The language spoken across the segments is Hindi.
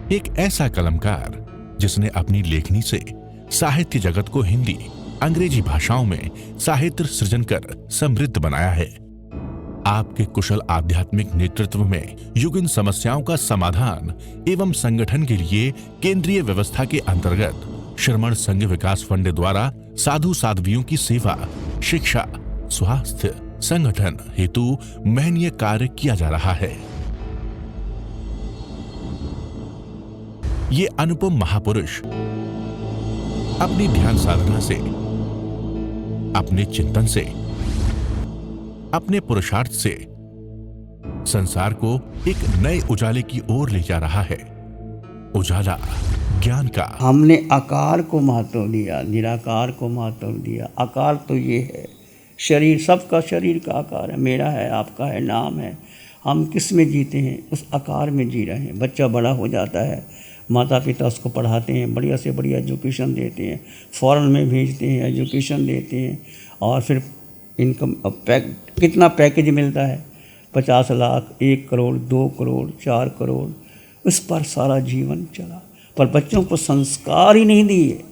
एक ऐसा कलमकार जिसने अपनी लेखनी से साहित्य जगत को हिंदी, अंग्रेजी भाषाओं में साहित्य सृजन कर समृद्ध बनाया है। आपके कुशल आध्यात्मिक नेतृत्व में युगीन समस्याओं का समाधान एवं संगठन के लिए केंद्रीय व्यवस्था के अंतर्गत श्रमण संघ विकास फंड द्वारा साधु साध्वियों की सेवा, शिक्षा, स्वास्थ्य, संगठन हेतु महनीय कार्य किया जा रहा है। ये अनुपम महापुरुष अपनी ध्यान साधना से, अपने चिंतन से, अपने पुरुषार्थ से संसार को एक नए उजाले की ओर ले जा रहा है। उजाला ज्ञान का। हमने आकार को महत्व दिया, निराकार को महत्व दिया। आकार तो ये है शरीर, सबका शरीर का आकार है, मेरा है, आपका है, नाम है। हम किस में जीते हैं? उस आकार में जी रहे हैं। बच्चा बड़ा हो जाता है, माता पिता उसको पढ़ाते हैं, बढ़िया से बढ़िया एजुकेशन देते हैं, फॉरेन में भेजते हैं, एजुकेशन देते हैं, और फिर इनकम कितना पैकेज मिलता है? 50 लाख, 1 करोड़, 2 करोड़, 4 करोड़, उस पर सारा जीवन चला। पर बच्चों को संस्कार ही नहीं दिए,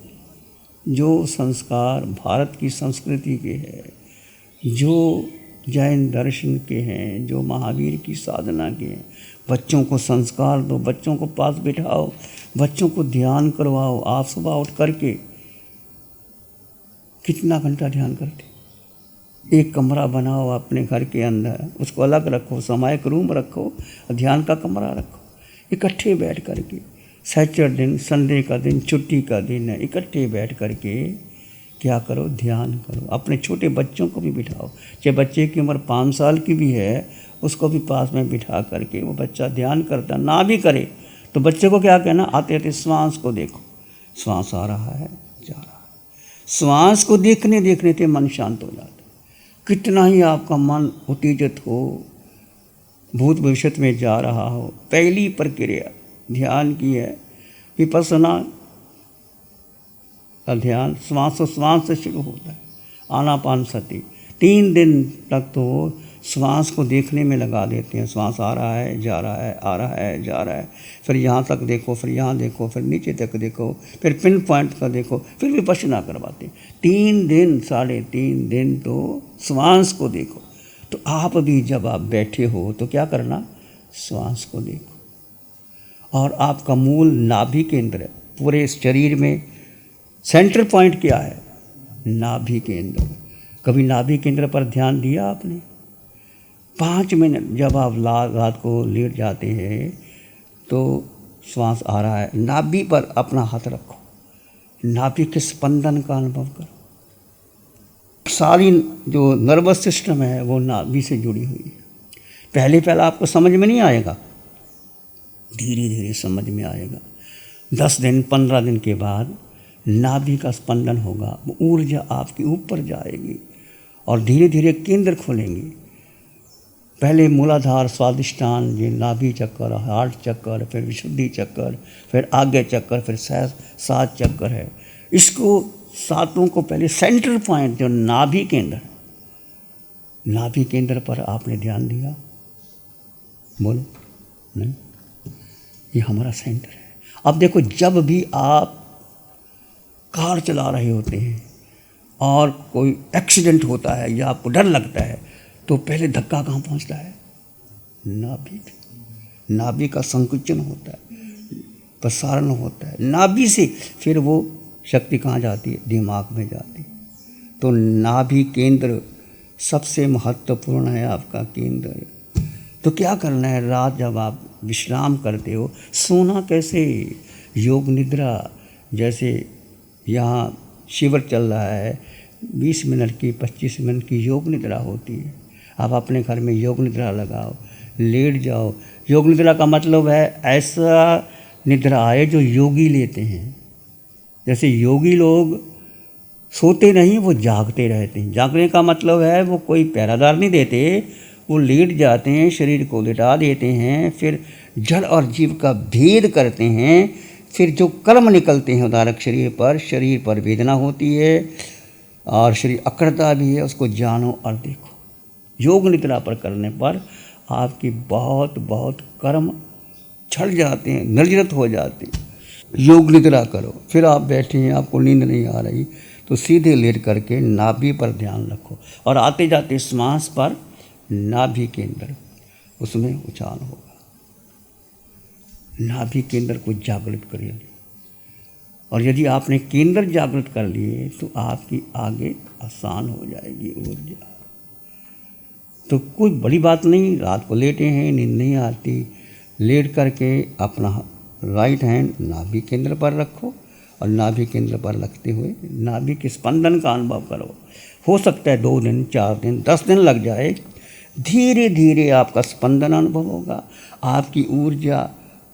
जो संस्कार भारत की संस्कृति के हैं, जो जैन दर्शन के हैं, जो महावीर की साधना के हैं। बच्चों को संस्कार दो, बच्चों को पास बिठाओ, बच्चों को ध्यान करवाओ। आप सुबह उठ करके कितना घंटा ध्यान करते? एक कमरा बनाओ अपने घर के अंदर, उसको अलग रखो, सामायिक रूम रखो, ध्यान का कमरा रखो, इकट्ठे बैठ करके। सैटरडे दिन, संडे का दिन, छुट्टी का दिन है, इकट्ठे बैठ करके क्या करो? ध्यान करो। अपने छोटे बच्चों को भी बिठाओ, चाहे बच्चे की उम्र 5 साल की भी है, उसको भी पास में बिठा करके वो बच्चा ध्यान करता ना भी करे तो बच्चे को क्या कहना? आते आते श्वास को देखो, श्वास आ रहा है, जा रहा है। श्वास को देखने देखने से मन शांत हो जाता है। कितना ही आपका मन उत्तेजित हो, भूत भविष्य में जा रहा हो, पहली प्रक्रिया ध्यान की है। विपස්සना का ध्यान श्वास से शुरू होता है। आनापानसति 3 दिन तक तो श्वास को देखने में लगा देते हैं। श्वास आ रहा है, जा रहा है, आ रहा है, जा रहा है, फिर यहाँ तक देखो, फिर यहाँ देखो, फिर नीचे तक देखो, फिर पिन पॉइंट का देखो, फिर विपश्यना करवाते हैं। 3 दिन, 3.5 दिन तो श्वास को देखो। तो आप भी जब आप बैठे हो तो क्या करना? श्वास को देखो। और आपका मूल नाभि केंद्र है। पूरे शरीर में सेंटर पॉइंट क्या है? नाभि केंद्र। कभी नाभि केंद्र पर ध्यान दिया आपने? 5 मिनट जब आप रात को लेट जाते हैं तो श्वास आ रहा है, नाभि पर अपना हाथ रखो, नाभि के स्पंदन का अनुभव करो। सारी जो नर्वस सिस्टम है वो नाभि से जुड़ी हुई है। पहले आपको समझ में नहीं आएगा, धीरे धीरे समझ में आएगा। 10 दिन, 15 दिन के बाद नाभि का स्पंदन होगा, वो ऊर्जा आपकी ऊपर जाएगी और धीरे धीरे केंद्र खोलेंगी। पहले मूलाधार, स्वादिष्टान, ये नाभि चक्कर, हार्ट चक्कर, फिर विशुद्धि चक्कर, फिर आज्ञा चक्कर, फिर 7 चक्कर है। इसको 7 को पहले सेंटर पॉइंट जो नाभि केंद्र, नाभि केंद्र पर आपने ध्यान दिया? बोलो नहीं, ये हमारा सेंटर है। अब देखो, जब भी आप कार चला रहे होते हैं और कोई एक्सीडेंट होता है या आपको डर लगता है तो पहले धक्का कहाँ पहुँचता है? नाभि। नाभि का संकुचन होता है, प्रसारण होता है नाभि से, फिर वो शक्ति कहाँ जाती है? दिमाग में जाती है। तो नाभि केंद्र सबसे महत्वपूर्ण है, आपका केंद्र। तो क्या करना है? रात जब आप विश्राम करते हो, सोना कैसे? योग निद्रा। जैसे यहाँ शिविर चल रहा है, 20 मिनट की, 25 मिनट की योग निद्रा होती है। आप अपने घर में योग निद्रा लगाओ, लेट जाओ। योग निद्रा का मतलब है ऐसा निद्रा है जो योगी लेते हैं। जैसे योगी लोग सोते नहीं, वो जागते रहते हैं। जागने का मतलब है वो कोई पहरादार नहीं देते, वो लेट जाते हैं, शरीर को लिटा देते हैं, फिर जड़ और जीव का भेद करते हैं। फिर जो कर्म निकलते हैं उदारक शरीर पर वेदना होती है और शरीर अकड़ता भी है, उसको जानो और देखो। योग निद्रा पर करने पर आपकी बहुत बहुत कर्म छट जाते हैं, निर्जरत हो जाते हैं। योग निद्रा करो, फिर आप बैठे हैं, आपको नींद नहीं आ रही तो सीधे लेट करके नाभि पर ध्यान रखो और आते जाते श्वास पर नाभि केंद्र उसमें उछाल होगा। नाभि केंद्र को जागृत करिए और यदि आपने केंद्र जागृत कर लिए तो आपकी आगे आसान हो जाएगी ऊर्जा। तो कोई बड़ी बात नहीं, रात को लेटे हैं, नींद नहीं आती, लेट करके अपना राइट हैंड नाभि केंद्र पर रखो और नाभि केंद्र पर रखते हुए नाभि के स्पंदन का अनुभव करो। हो सकता है 2 दिन, 4 दिन, 10 दिन लग जाए, धीरे धीरे आपका स्पंदन अनुभव होगा, आपकी ऊर्जा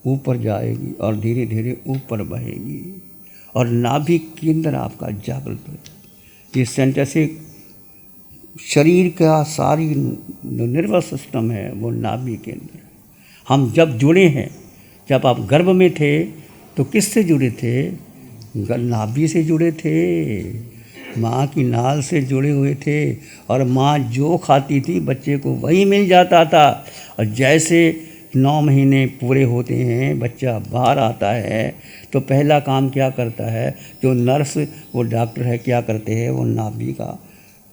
ऊपर जाएगी और धीरे धीरे ऊपर बहेगी और नाभि केंद्र आपका जागृत हो जाएगा। ये सेंटर से शरीर का सारी नर्वस सिस्टम है वो नाभि केंद्र है। हम जब जुड़े हैं, जब आप गर्भ में थे तो किससे जुड़े थे? नाभि से जुड़े थे, माँ की नाल से जुड़े हुए थे और माँ जो खाती थी बच्चे को वही मिल जाता था। और जैसे 9 महीने पूरे होते हैं, बच्चा बाहर आता है तो पहला काम क्या करता है? जो नर्स वो डॉक्टर है क्या करते हैं? वो नाभि का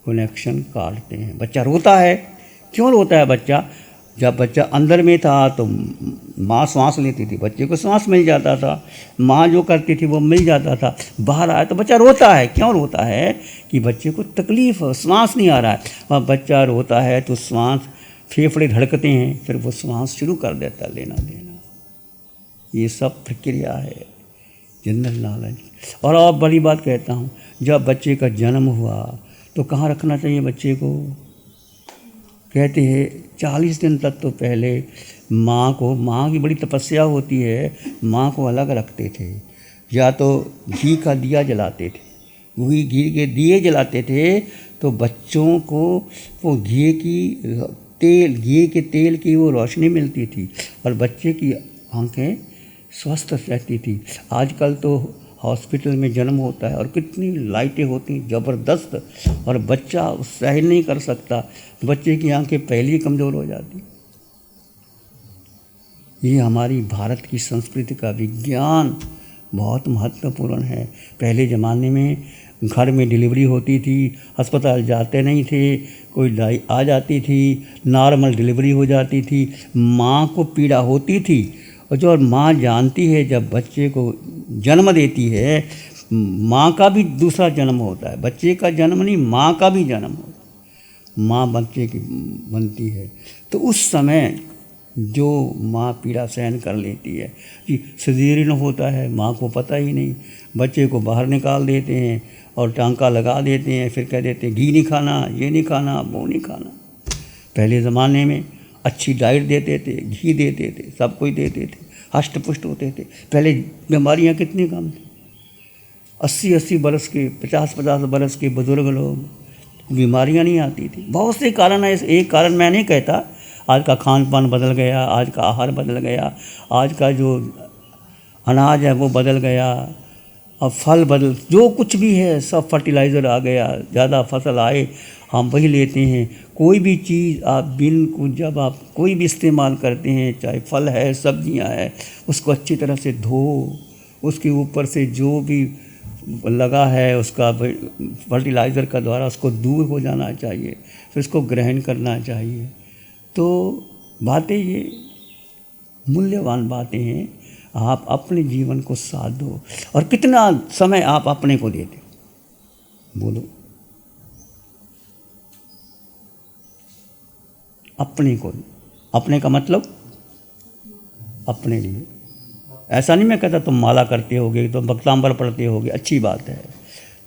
कनेक्शन काटते हैं। बच्चा रोता है, क्यों रोता है बच्चा? जब बच्चा अंदर में था तो माँ श्वास लेती थी, बच्चे को श्वास मिल जाता था, माँ जो करती थी वो मिल जाता था। बाहर आया तो बच्चा रोता है, क्यों रोता है? कि बच्चे को तकलीफ़ हो, श्वास नहीं आ रहा है। और बच्चा रोता है तो श्वास, फेफड़े धड़कते हैं, फिर वो श्वास शुरू कर देता है लेना देना। ये सब प्रक्रिया है जनरल नॉलेज। और अब बड़ी बात कहता हूँ, जब बच्चे का जन्म हुआ तो कहाँ रखना चाहिए बच्चे को? कहते हैं 40 दिन तक तो पहले माँ की बड़ी तपस्या होती है, माँ को अलग रखते थे, या तो घी का दिया जलाते थे, वही घी के दिए जलाते थे तो बच्चों को वो घी के तेल की वो रोशनी मिलती थी और बच्चे की आंखें स्वस्थ रहती थी। आजकल तो हॉस्पिटल में जन्म होता है और कितनी लाइटें होती हैं ज़बरदस्त, और बच्चा सहन नहीं कर सकता, तो बच्चे की आंखें पहले ही कमज़ोर हो जाती। ये हमारी भारत की संस्कृति का विज्ञान बहुत महत्वपूर्ण है। पहले ज़माने में घर में डिलीवरी होती थी, अस्पताल जाते नहीं थे, कोई दाई आ जाती थी, नॉर्मल डिलीवरी हो जाती थी, माँ को पीड़ा होती थी। और जो माँ जानती है जब बच्चे को जन्म देती है, माँ का भी दूसरा जन्म होता है, बच्चे का जन्म नहीं, माँ का भी जन्म होता है, माँ बच्चे की बनती है। तो उस समय जो माँ पीड़ा सहन कर लेती है कि सिजेरियन होता है, माँ को पता ही नहीं, बच्चे को बाहर निकाल देते हैं और टांका लगा देते हैं, फिर कह देते हैं घी नहीं खाना, ये नहीं खाना, वो नहीं खाना। पहले ज़माने में अच्छी डाइट देते थे, घी देते थे, सब कुछ देते थे, हष्ट पुष्ट होते थे। पहले बीमारियां कितनी कम थी, 80-80 बरस के, 50-50 बरस के बुज़ुर्ग लोग, बीमारियां नहीं आती थी। बहुत से कारण है, एक कारण मैं नहीं कहता, आज का खान पान बदल गया, आज का आहार बदल गया, आज का जो अनाज है वो बदल गया, अब फल बदल, जो कुछ भी है सब फर्टिलाइज़र आ गया, ज़्यादा फसल आए हम वही लेते हैं। कोई भी चीज़ आप बिन को जब आप कोई भी इस्तेमाल करते हैं, चाहे फल है, सब्जियां है, उसको अच्छी तरह से धो, उसके ऊपर से जो भी लगा है उसका फर्टिलाइज़र का द्वारा उसको दूर हो जाना चाहिए, फिर उसको ग्रहण करना चाहिए। तो बातें ये मूल्यवान बातें हैं। आप अपने जीवन को साथ दो। और कितना समय आप अपने को देते, बोलो? अपने को, अपने का मतलब अपने लिए। ऐसा नहीं मैं कहता तुम माला करते होगे, तुम भक्तांबर पढ़ते होगे, अच्छी बात है,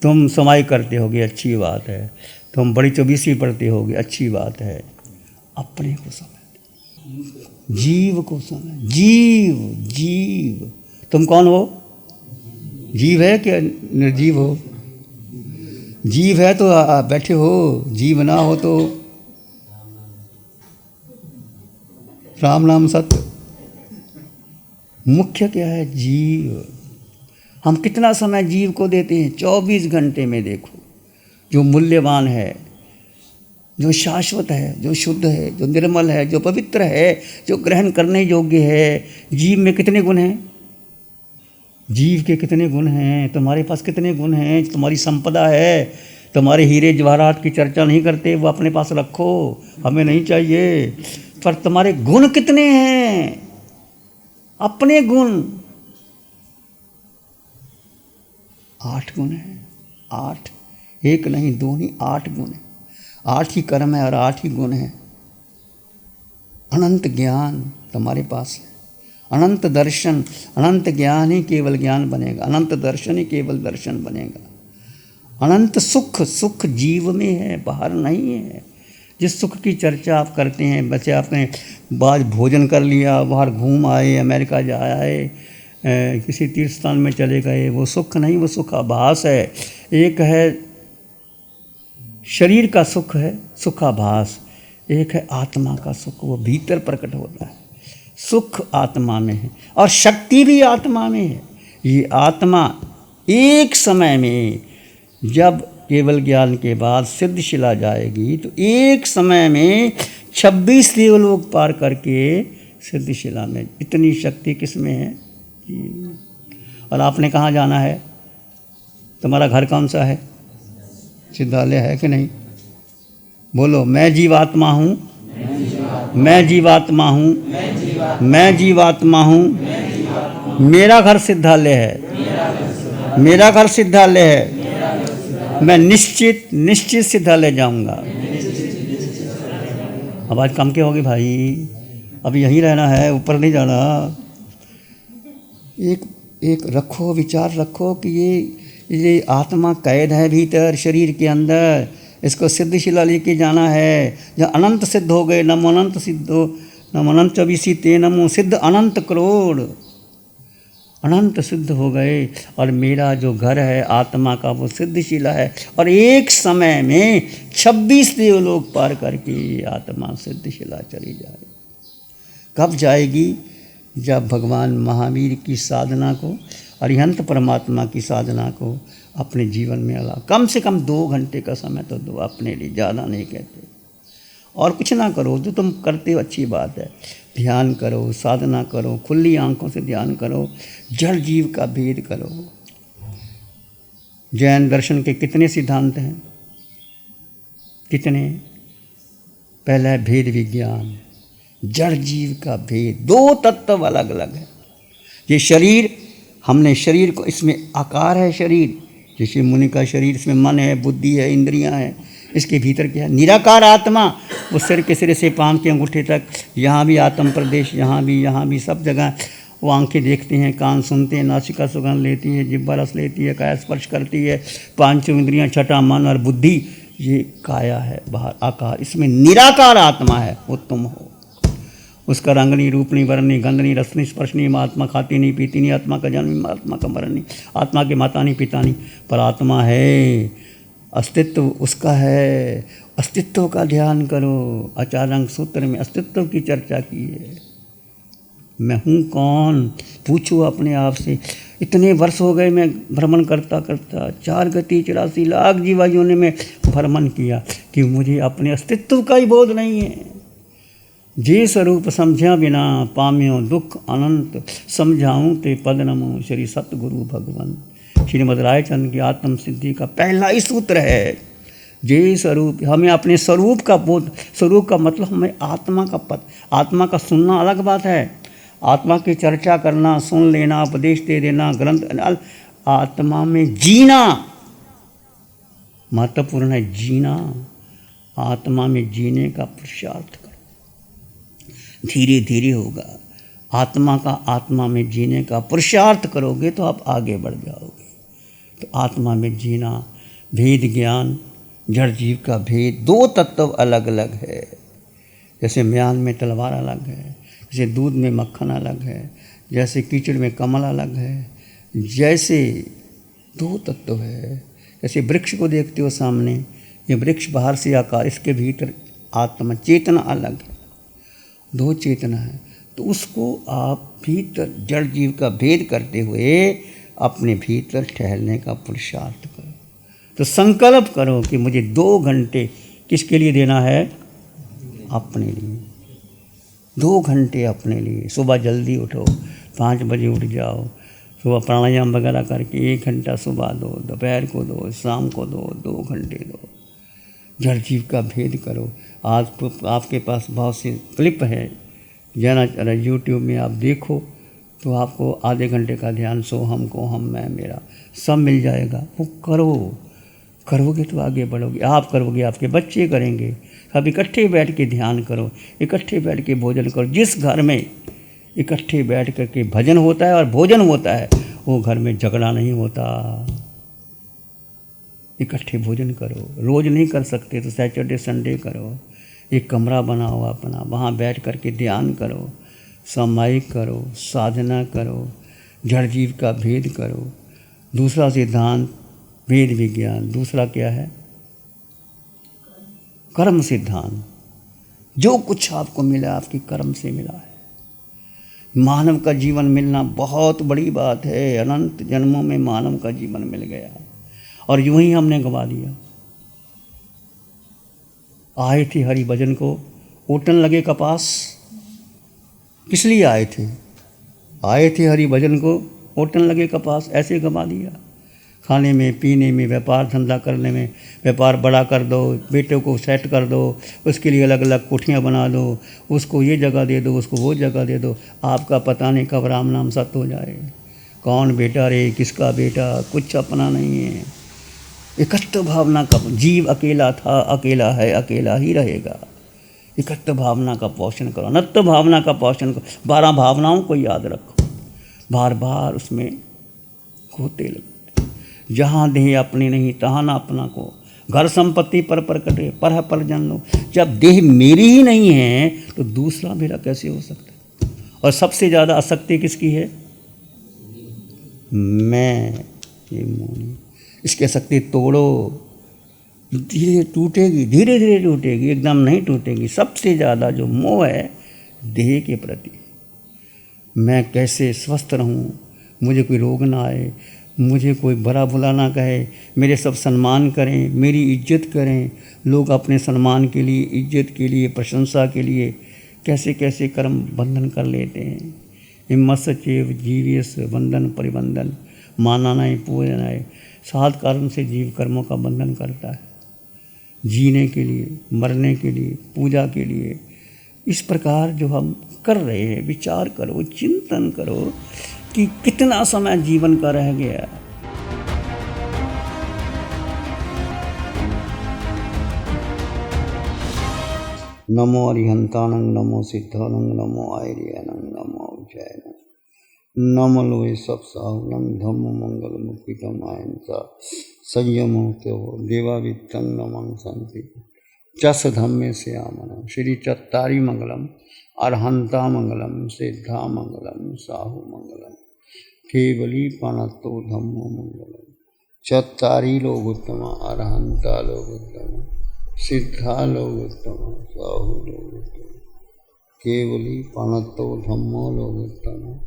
तुम समाई करते होगे, अच्छी बात है, तुम बड़ी चौबीसी पढ़ते होगे, अच्छी बात है। अपने को समय, जीव को समय, जीव तुम कौन हो? जीव है क्या निर्जीव हो? जीव है तो बैठे हो, जीव ना हो तो राम नाम सत्य। मुख्य क्या है? जीव। हम कितना समय जीव को देते हैं? 24 घंटे में देखो जो मूल्यवान है, जो शाश्वत है, जो शुद्ध है, जो निर्मल है, जो पवित्र है, जो ग्रहण करने योग्य है। जीव में कितने गुण हैं? जीव के कितने गुण हैं? तुम्हारे पास कितने गुण हैं? तुम्हारी संपदा है। तुम्हारे हीरे जवाहरात की चर्चा नहीं करते, वो अपने पास रखो, हमें नहीं चाहिए। पर तुम्हारे गुण कितने हैं? अपने गुण 8 गुण हैं। 8, 1 नहीं, 2 नहीं, 8 गुण हैं। 8 ही कर्म है और 8 ही गुण हैं। अनंत ज्ञान तुम्हारे पास है, अनंत दर्शन। अनंत ज्ञान ही केवल ज्ञान बनेगा, अनंत दर्शन ही केवल दर्शन बनेगा। अनंत सुख, सुख जीव में है, बाहर नहीं है। जिस सुख की चर्चा आप करते हैं, बच्चे आपने बाद भोजन कर लिया, बाहर घूम आए, अमेरिका जा आए, किसी तीर्थ स्थान में चले गए, वो सुख नहीं, वो सुख आभास है। एक है शरीर का सुख है सुखाभास, एक है आत्मा का सुख, वो भीतर प्रकट होता है। सुख आत्मा में है और शक्ति भी आत्मा में है। ये आत्मा एक समय में, जब केवल ज्ञान के बाद सिद्धशिला जाएगी, तो एक समय में 26 देवलोक पार करके सिद्धशिला में। इतनी शक्ति किस में है? और आपने कहाँ जाना है? तुम्हारा घर कौन सा है? सिद्धालय है कि नहीं? बोलो, मैं जीवात्मा हूँ, मैं जीवात्मा हूँ, मैं जीवात्मा हूँ, मेरा घर सिद्धालय है, मेरा घर सिद्धालय है। मैं निश्चित निश्चित सिद्धालय जाऊँगा। आवाज़ कम के होगी भाई, अब यहीं रहना है, ऊपर नहीं जाना। एक रखो, विचार रखो कि ये आत्मा कैद है भीतर शरीर के अंदर, इसको सिद्धशिला लेके जाना है, जहाँ अनंत सिद्ध हो गए। नमो अनंत सिद्धो, नमो अनंत 24 ते नमो सिद्ध अनंत करोड़, अनंत सिद्ध हो गए। और मेरा जो घर है आत्मा का, वो सिद्धशिला है। और एक समय में 26 देवलोक पार करके आत्मा सिद्धशिला चली जाए। कब जाएगी? जब भगवान महावीर की साधना को, अरिहंत परमात्मा की साधना को अपने जीवन में अला। कम से कम 2 घंटे का समय तो दो अपने लिए, ज़्यादा नहीं कहते। और कुछ ना करो, जो तुम करते हो अच्छी बात है। ध्यान करो, साधना करो, खुली आंखों से ध्यान करो, जड़ जीव का भेद करो। जैन दर्शन के कितने सिद्धांत हैं? कितने? पहला है भेद विज्ञान, जड़ जीव का भेद। 2 तत्व अलग अलग है। ये शरीर, हमने शरीर को, इसमें आकार है शरीर, जैसे मुनि का शरीर, इसमें मन है, बुद्धि है, इंद्रियां हैं। इसके भीतर क्या है? निराकार आत्मा। वो सिर के सिरे से पांव के अंगूठे तक, यहाँ भी आत्म प्रदेश, यहाँ भी सब जगह। वो आंखें देखते हैं, कान सुनते हैं, नासिका सुगंध लेती है, जिह्वा रस लेती है, काया स्पर्श करती है, 5 इंद्रियां, छठा मन और बुद्धि, ये काया है बाहर आकार। इसमें निराकार आत्मा है, वो तुम हो। उसका रंग नहीं, रूप नहीं, वर्ण नहीं, गंध नहीं, रस नहीं, स्पर्श नहीं। आत्मा खाती नहीं, पीती नहीं, आत्मा का जन्म नहीं, आत्मा का मरण नहीं, आत्मा के माता नहीं, पिता नहीं, पर आत्मा है, अस्तित्व उसका है। अस्तित्व का ध्यान करो। आचार्य सूत्र में अस्तित्व की चर्चा की है। मैं हूँ कौन? पूछो अपने आप से। इतने वर्ष हो गए मैं भ्रमण करता करता, 4 गति 84 लाख जीवायुओं ने मैं भ्रमण किया, कि मुझे अपने अस्तित्व का ही बोध नहीं है। जे स्वरूप समझा बिना पाम्यो दुख अनंत, समझाऊँ ते पद नमो श्री सतगुरु भगवन। श्रीमद् रायचंद की आत्म सिद्धि का पहला ही सूत्र है, जे स्वरूप। हमें अपने स्वरूप का बोध, स्वरूप का मतलब हमें आत्मा का पद। आत्मा का सुनना अलग बात है, आत्मा की चर्चा करना, सुन लेना, उपदेश दे देना, ग्रंथ। आत्मा में जीना महत्वपूर्ण है। जीना, आत्मा में जीने का पुरुषार्थ करो, धीरे धीरे होगा। आत्मा का आत्मा में जीने का पुरुषार्थ करोगे तो आप आगे बढ़ जाओगे। तो आत्मा में जीना, भेद ज्ञान, जड़ जीव का भेद। 2 तत्व अलग अलग है। जैसे म्यान में तलवार अलग है, जैसे दूध में मक्खन अलग है, जैसे कीचड़ में कमल अलग है, जैसे 2 तत्व है। जैसे वृक्ष को देखते हो सामने, ये वृक्ष बाहर से आकार, इसके भीतर आत्मा चेतना अलग है। 2 चेतना है। तो उसको आप भीतर जड़ जीव का भेद करते हुए अपने भीतर ठहरने का पुरुषार्थ करो। तो संकल्प करो कि मुझे 2 घंटे किसके लिए देना है? अपने लिए। 2 घंटे अपने लिए। सुबह जल्दी उठो, 5 बजे उठ जाओ, सुबह प्राणायाम वगैरह करके 1 घंटा सुबह दो, दोपहर को दो, शाम को दो, 2 घंटे दो। जड़ जीव का भेद करो। आज तो आपके पास बहुत सी क्लिप है, जरा यूट्यूब में आप देखो तो आपको आधे घंटे का ध्यान सोहम को हम मैं मेरा सब मिल जाएगा। वो करोगे तो आगे बढ़ोगे। आप करोगे, आपके बच्चे करेंगे। सब इकट्ठे बैठ के ध्यान करो, इकट्ठे बैठ के भोजन करो। जिस घर में इकट्ठे बैठ कर के भजन होता है और भोजन होता है, वो घर में झगड़ा नहीं होता। इकट्ठे भोजन करो। रोज़ नहीं कर सकते तो सैटरडे संडे करो। एक कमरा बनाओ अपना, वहाँ बैठ कर के ध्यान करो, सामायिक करो, साधना करो, जड़ जीव का भेद करो। दूसरा सिद्धांत वेद विज्ञान। दूसरा क्या है? कर्म सिद्धांत। जो कुछ आपको मिला आपके कर्म से मिला है। मानव का जीवन मिलना बहुत बड़ी बात है। अनंत जन्मों में मानव का जीवन मिल गया और यूं ही हमने गवा दिया। आए थे हरि भजन को, ओटन लगे कपास। किस लिए आए थे? आए थे हरि भजन को, ओटन लगे कपास। ऐसे गवा दिया। खाने में, पीने में, व्यापार धंधा करने में। व्यापार बड़ा कर दो, बेटे को सेट कर दो, उसके लिए अलग अलग कोठियाँ बना दो, उसको ये जगह दे दो, उसको वो जगह दे दो। आपका पता नहीं कब राम नाम सत्य हो जाए। कौन बेटा रे, किसका बेटा, कुछ अपना नहीं है। एकत्व भावना का जीव अकेला था, अकेला है, अकेला ही रहेगा। एकत्व भावना का पोषण करो, अनत्व भावना का पोषण करो। 12 भावनाओं को याद रखो, बार बार उसमें खोते लगते। जहाँ देह अपनी नहीं तहाँ ना अपना को। घर संपत्ति पर कटे, पर जन लो। जब देह मेरी ही नहीं है तो दूसरा मेरा कैसे हो सकता है? और सबसे ज़्यादा आसक्ति किसकी है? मैं। ये मोनी, इसकी आसक्ति तोड़ो। धीरे टूटेगी, धीरे धीरे टूटेगी, एकदम नहीं टूटेगी। सबसे ज़्यादा जो मोह है देह के प्रति। मैं कैसे स्वस्थ रहूं, मुझे कोई रोग ना आए, मुझे कोई बड़ा भुला ना कहे, मेरे सब सम्मान करें, मेरी इज्जत करें। लोग अपने सम्मान के लिए, इज्जत के लिए, प्रशंसा के लिए कैसे कैसे कर्म बंधन कर लेते हैं। हिम्मत सचेव जीवियस बंधन परिबंधन, माना नहीं पूजना है। 7 कारण से जीव कर्मों का बंधन करता है। जीने के लिए, मरने के लिए, पूजा के लिए। इस प्रकार जो हम कर रहे हैं, विचार करो, चिंतन करो कि कितना समय जीवन का रह गया। नमो अरिहंतानं, नमो सिद्धानं, नमो आयर्यानं, नमो उज्जयनं, नमो लोए सब साहुनं, धम्म मंगल मुक्तिकम अहिंसा संयमो त्यो देवावित्तं नमं शांति चस धम्मे से आमनम। श्री चत्तारी मंगलम, अरहंता मंगलम, सिद्धा मंगलम, साहु मंगलम, केवली पणतो धम्मो मंगलम। चत्तारी लोग उत्तम, अरहंता लोग उत्तम, सिद्धा लोग उत्तम, साहु लोग उत्तम, केवली पणतो धम्मो लोग उत्तम।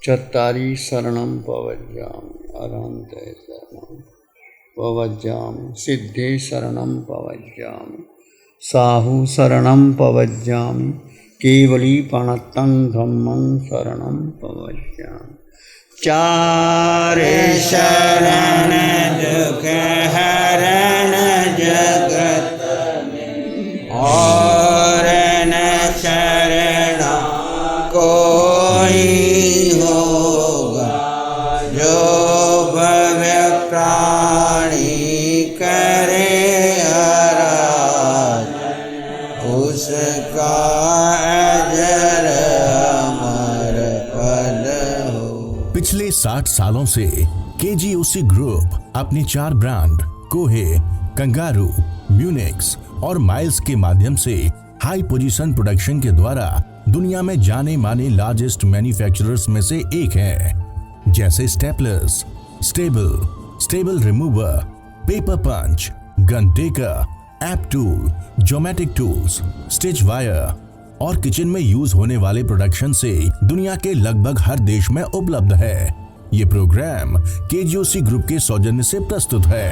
चत्तारी शरणं पवज्जामि, अरहंत शरणं पवज्जामि, सिद्धे शरणं पवज्जामि, साहु शरणं पवज्जामि, केवली पणतं धम्मं शरणं पवज्जामि। चारे शरण दुख हरण जगत में, और न शरण कोई होगा। जो भव्य प्राणी करे आराधन, उसका अजर अमर पद हो। पिछले 60 सालों से केजीओसी ग्रुप अपनी 4 ब्रांड कोहे, कंगारू, म्यूनिक्स और माइल्स के माध्यम से हाई पोजीशन प्रोडक्शन के द्वारा दुनिया में जाने माने लार्जेस्ट मैन्युफैक्चरर्स में से एक है। जैसे staplers, staple remover, paper punch, gun tacker, app tool, geometric tools, stitch wire और किचन में यूज होने वाले प्रोडक्शन से दुनिया के लगभग हर देश में उपलब्ध है। ये प्रोग्राम केजीओसी ग्रुप के सौजन्य से प्रस्तुत है।